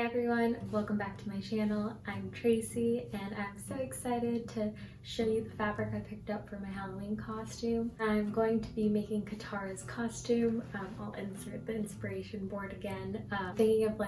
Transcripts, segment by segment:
everyone, welcome back to my channel. I'm Tracy and I'm so excited to show you the fabric I picked up for my Halloween costume. I'm going to be making Katara's costume. I'll insert the inspiration board again. Thinking of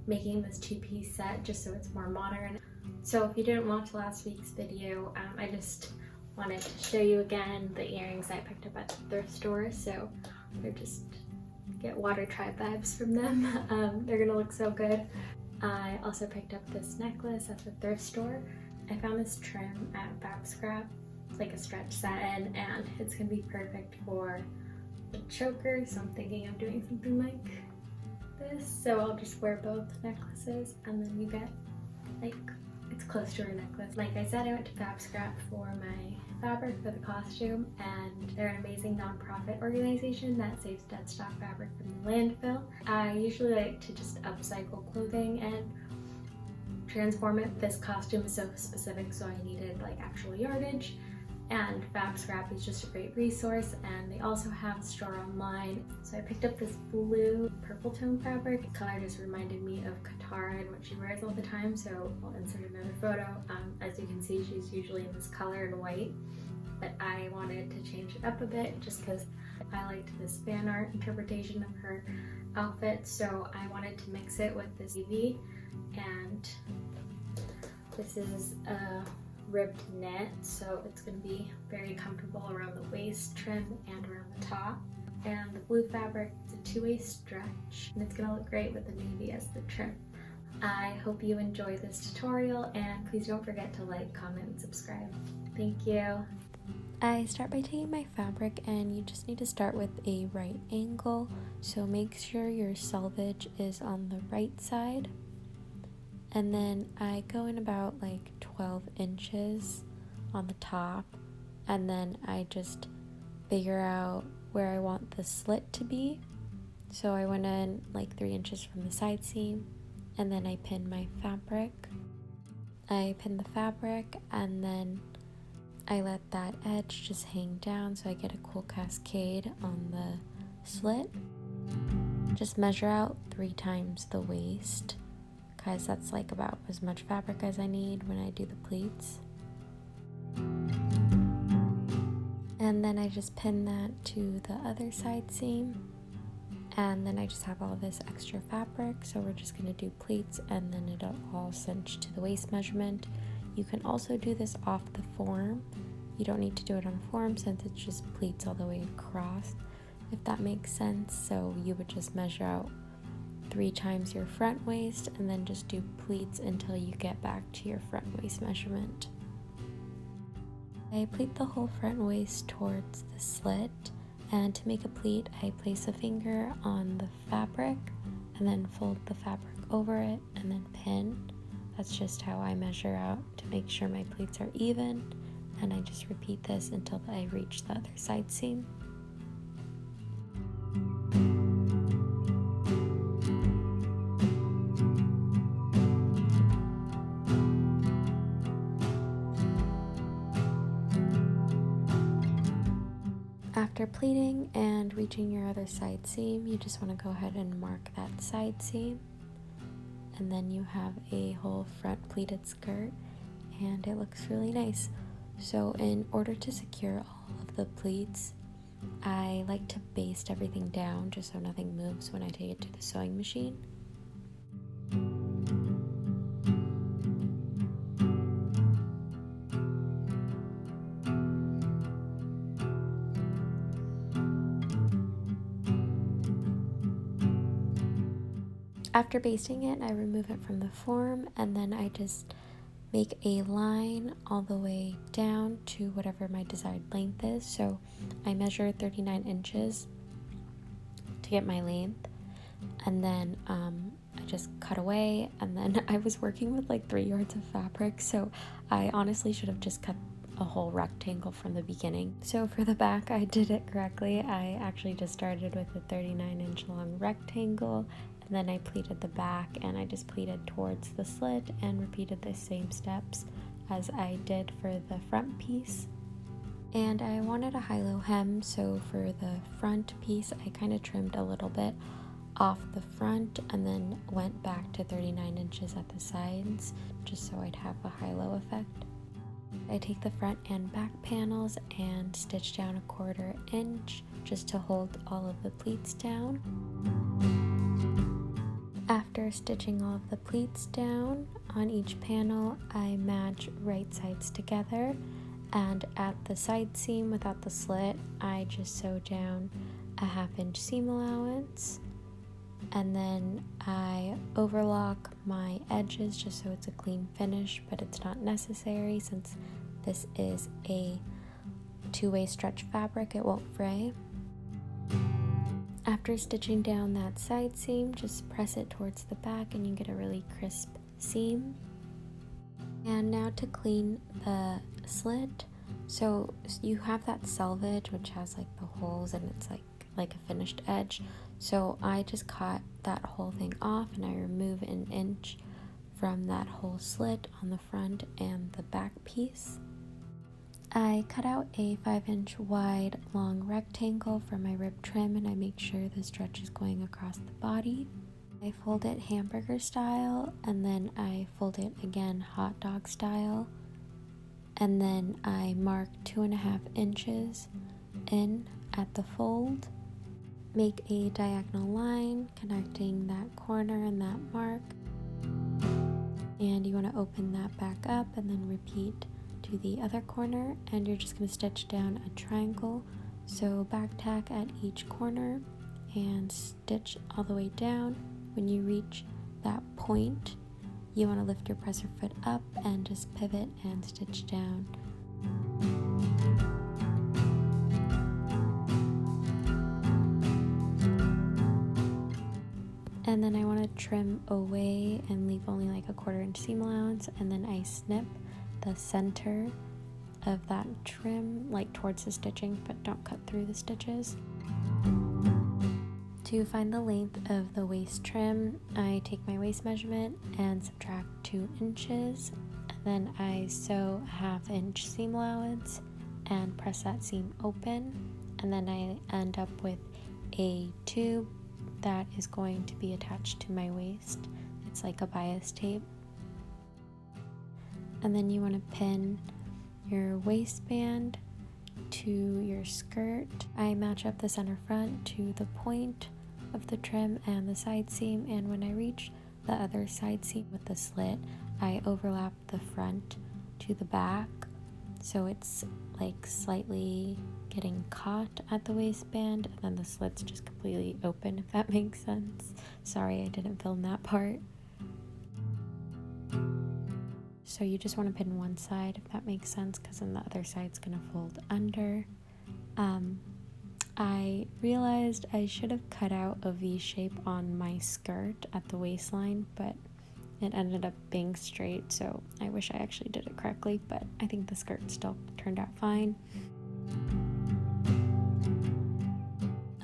making this two-piece set just so it's more modern. So if you didn't watch last week's video, I just wanted to show you again the earrings I picked up at the thrift store. So they're just get Water Tribe vibes from them. They're gonna look so good. I also picked up this necklace at the thrift store. I found this trim at Fabscrap. It's like a stretch satin and it's gonna be perfect for the choker, so I'm thinking of doing something like this. So I'll just wear both necklaces and then you get it's close to a necklace. Like I said, I went to Fabscrap for my fabric for the costume, and they're an amazing nonprofit organization that saves dead stock fabric from the landfill. I usually like to just upcycle clothing and transform it. This costume is so specific, so I needed actual yardage, and Fabscrap is just a great resource, and they also have a store online. So I picked up this blue purple tone fabric. The color just reminded me of Katara and what she wears all the time, so I'll insert another photo. As you can see, she's usually in this color and white, but I wanted to change it up a bit just because I liked this fan art interpretation of her outfit, so I wanted to mix it with this UV, and this is a ribbed knit, so it's going to be very comfortable around the waist trim and around the top. And the blue fabric is a two-way stretch, and it's going to look great with the navy as the trim. I hope you enjoy this tutorial, and please don't forget to like, comment, and subscribe. Thank you. I start by taking my fabric, and you just need to start with a right angle, so make sure your selvage is on the right side. And then I go in about 12 inches on the top, and then I just figure out where I want the slit to be. So I went in 3 inches from the side seam, and then I pin my fabric. I pin the fabric, and then I let that edge just hang down so I get a cool cascade on the slit. Just measure out 3 times the waist, because that's about as much fabric as I need when I do the pleats. And then I just pin that to the other side seam, and then I just have all this extra fabric, so we're just going to do pleats, and then it'll all cinch to the waist measurement. You can also do this off the form. You don't need to do it on form since it's just pleats all the way across, if that makes sense. So you would just measure out 3 times your front waist and then just do pleats until you get back to your front waist measurement. I pleat the whole front waist towards the slit, and to make a pleat I place a finger on the fabric and then fold the fabric over it and then pin. That's just how I measure out to make sure my pleats are even, and I just repeat this until I reach the other side seam. After pleating and reaching your other side seam, you just want to go ahead and mark that side seam, and then you have a whole front pleated skirt, and it looks really nice. So in order to secure all of the pleats, I like to baste everything down just so nothing moves when I take it to the sewing machine. After basting it, I remove it from the form, and then I just make a line all the way down to whatever my desired length is. So I measure 39 inches to get my length, and then I just cut away, and then I was working with 3 yards of fabric, so I honestly should have just cut a whole rectangle from the beginning. So for the back, I did it correctly. I actually just started with a 39-inch long rectangle, and then I pleated the back, and I just pleated towards the slit and repeated the same steps as I did for the front piece. And I wanted a high-low hem, so for the front piece I kind of trimmed a little bit off the front and then went back to 39 inches at the sides, just so I'd have a high-low effect. I take the front and back panels and stitch down 1/4 inch just to hold all of the pleats down. After stitching all of the pleats down on each panel, I match right sides together, and at the side seam without the slit, I just sew down a 1/2 inch seam allowance, and then I overlock my edges just so it's a clean finish, but it's not necessary since this is a 2-way stretch fabric, it won't fray. After stitching down that side seam, just press it towards the back and you get a really crisp seam. And now to clean the slit. So you have that selvage which has like the holes and it's like a finished edge. So I just cut that whole thing off and I remove 1 inch from that whole slit on the front and the back piece. I cut out a 5-inch wide long rectangle for my rib trim and I make sure the stretch is going across the body. I fold it hamburger style and then I fold it again hot dog style, and then I mark 2.5 inches in at the fold. Make a diagonal line connecting that corner and that mark, and you want to open that back up and then repeat to the other corner, and you're just going to stitch down a triangle. So back tack at each corner and stitch all the way down. When you reach that point, you want to lift your presser foot up and just pivot and stitch down. And then I want to trim away and leave only like a 1/4 inch seam allowance, and then I snip the center of that trim like towards the stitching, but don't cut through the stitches. To find the length of the waist trim, I take my waist measurement and subtract 2 inches, and then I sew a 1/2 inch seam allowance and press that seam open, and then I end up with a tube that is going to be attached to my waist. It's like a bias tape. And then you want to pin your waistband to your skirt. I match up the center front to the point of the trim and the side seam, and when I reach the other side seam with the slit, I overlap the front to the back so it's like slightly getting caught at the waistband, and then the slit's just completely open, if that makes sense. Sorry I didn't film that part. So you just want to pin one side, if that makes sense, because then the other side's going to fold under. I realized I should have cut out a V shape on my skirt at the waistline, but it ended up being straight, so I wish I actually did it correctly, but I think the skirt still turned out fine.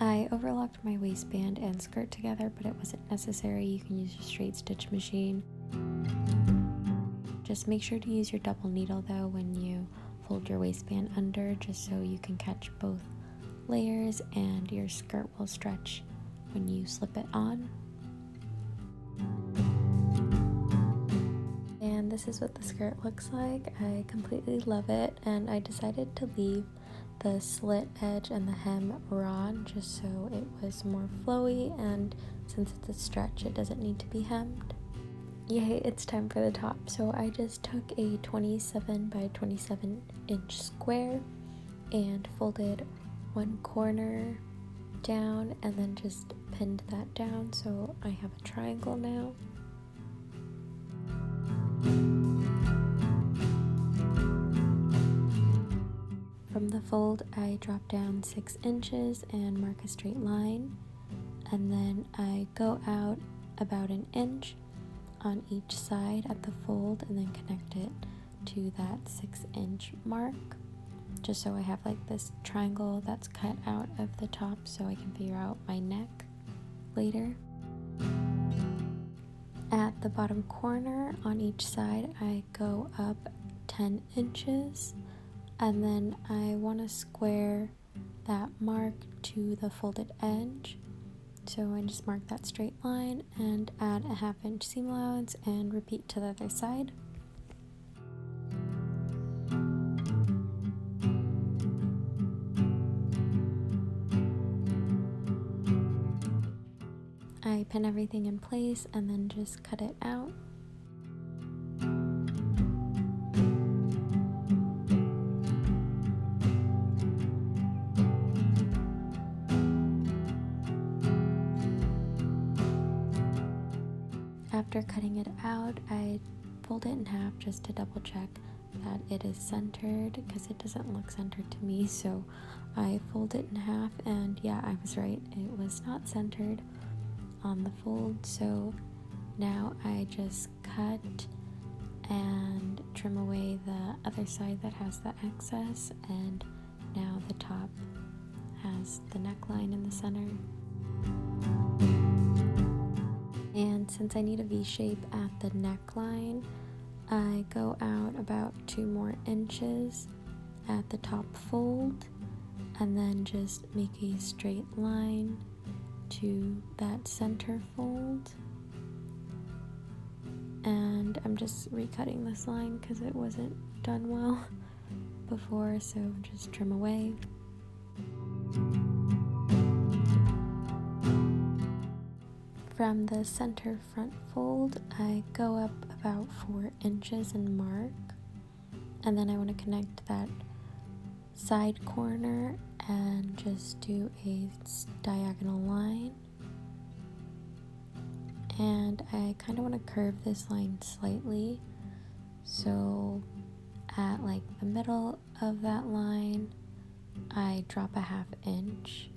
I overlocked my waistband and skirt together, but it wasn't necessary. You can use a straight stitch machine. Just make sure to use your double needle though when you fold your waistband under, just so you can catch both layers and your skirt will stretch when you slip it on. And this is what the skirt looks like. I completely love it, and I decided to leave the slit edge and the hem raw just so it was more flowy, and since it's a stretch it doesn't need to be hemmed. Yay, it's time for the top. So I just took a 27 by 27 inch square and folded one corner down and then just pinned that down, so I have a triangle now. From the fold, I drop down 6 inches and mark a straight line, and then I go out about 1 inch on each side at the fold and then connect it to that 6-inch mark, just so I have like this triangle that's cut out of the top so I can figure out my neck later. At the bottom corner on each side, I go up 10 inches, and then I want to square that mark to the folded edge. So I just mark that straight line and add a 1/2 inch seam allowance and repeat to the other side. I pin everything in place and then just cut it out. After cutting it out, I fold it in half just to double check that it is centered, because it doesn't look centered to me. So I fold it in half, and yeah, I was right, it was not centered on the fold. So now I just cut and trim away the other side that has the excess, and now the top has the neckline in the center. And since I need a V shape at the neckline, I go out about 2 more inches at the top fold and then just make a straight line to that center fold. And I'm just recutting this line because it wasn't done well before, so just trim away. From the center front fold, I go up about 4 inches and mark, and then I want to connect that side corner and just do a diagonal line. And I kind of want to curve this line slightly, so at like the middle of that line I drop a 1/2 inch,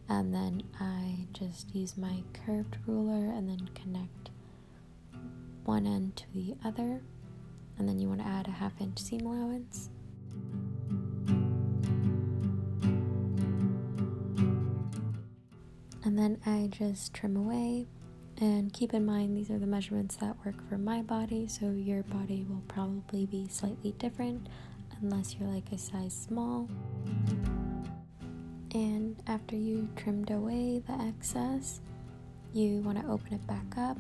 and then I just use my curved ruler and then connect one end to the other, and then you want to add a 1/2 inch seam allowance. And then I just trim away, and keep in mind these are the measurements that work for my body, so your body will probably be slightly different unless you're like a size small. And after you trimmed away the excess, you want to open it back up.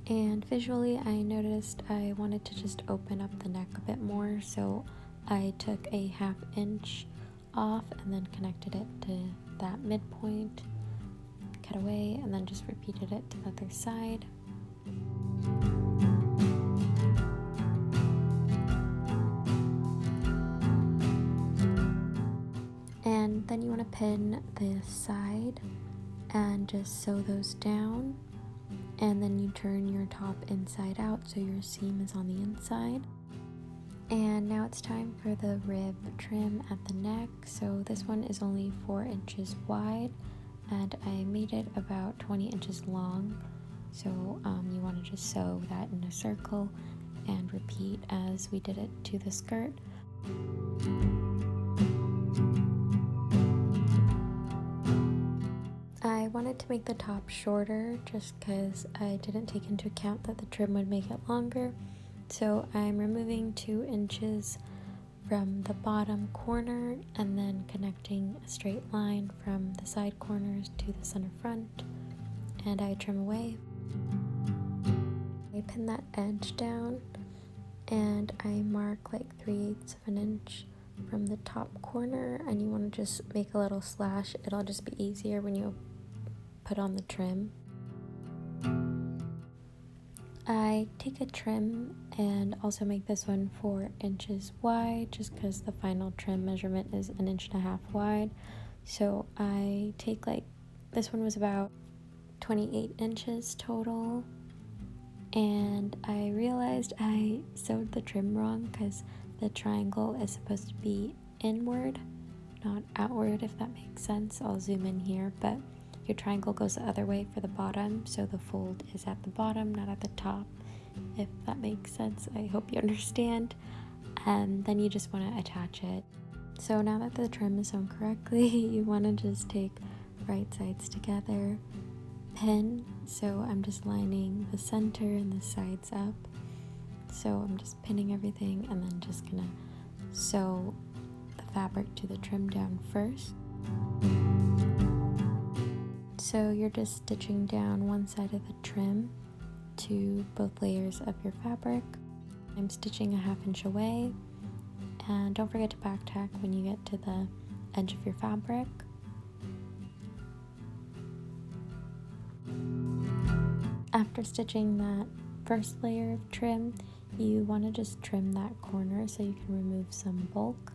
And visually I noticed I wanted to just open up the neck a bit more, so I took a 1/2 inch off and then connected it to that midpoint, cut away, and then just repeated it to the other side. And then you want to pin the side and just sew those down, and then you turn your top inside out so your seam is on the inside. And now it's time for the rib trim at the neck. So this one is only 4 inches wide, and I made it about 20 inches long. So you want to just sew that in a circle and repeat as we did it to the skirt. I wanted to make the top shorter just because I didn't take into account that the trim would make it longer. So I'm removing 2 inches from the bottom corner and then connecting a straight line from the side corners to the center front, and I trim away. I pin that edge down and I mark like 3/8 of an inch from the top corner, and you want to just make a little slash. It'll just be easier when you put on the trim. I take a trim and also make this one 4 inches wide just because the final trim measurement is 1.5 inches wide. So I take this one was about 28 inches total, and I realized I sewed the trim wrong because the triangle is supposed to be inward, not outward, if that makes sense. I'll zoom in here, but your triangle goes the other way for the bottom, so the fold is at the bottom, not at the top, if that makes sense. I hope you understand. And then you just want to attach it. So now that the trim is sewn correctly, you want to just take right sides together, pin. So I'm just lining the center and the sides up. So I'm just pinning everything and then just gonna sew the fabric to the trim down first. So you're just stitching down one side of the trim to both layers of your fabric. I'm stitching a 1/2 inch away, and don't forget to back tack when you get to the edge of your fabric. After stitching that first layer of trim, you want to just trim that corner so you can remove some bulk.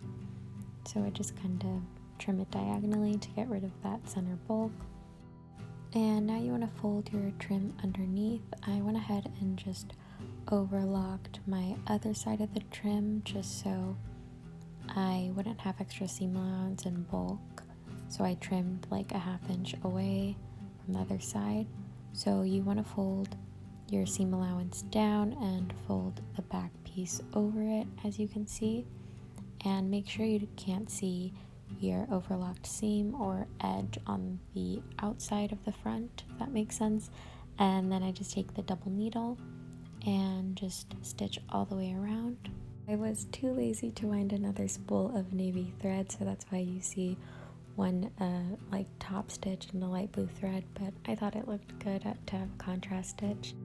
So I just kind of trim it diagonally to get rid of that center bulk. And now you want to fold your trim underneath. I went ahead and just overlocked my other side of the trim just so I wouldn't have extra seam allowance and bulk. So I trimmed like a 1/2 inch away from the other side. So you want to fold your seam allowance down and fold the back piece over it, as you can see, and make sure you can't see your overlocked seam or edge on the outside of the front, if that makes sense. And then I just take the double needle and just stitch all the way around. I was too lazy to wind another spool of navy thread, so that's why you see one like top stitch in the light blue thread, but I thought it looked good to have contrast stitch.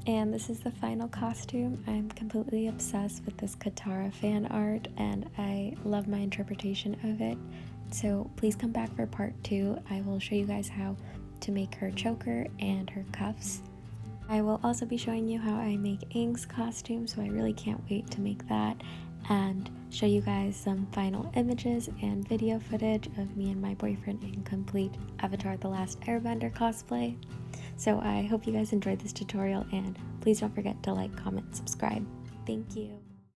And this is the final costume. I'm completely obsessed with this Katara fan art, and I love my interpretation of it. So please come back for part 2. I will show you guys how to make her choker and her cuffs. I will also be showing you how I make Aang's costume, so I really can't wait to make that and show you guys some final images and video footage of me and my boyfriend in complete Avatar: The Last Airbender cosplay. So I hope you guys enjoyed this tutorial, and please don't forget to like, comment, subscribe. Thank you.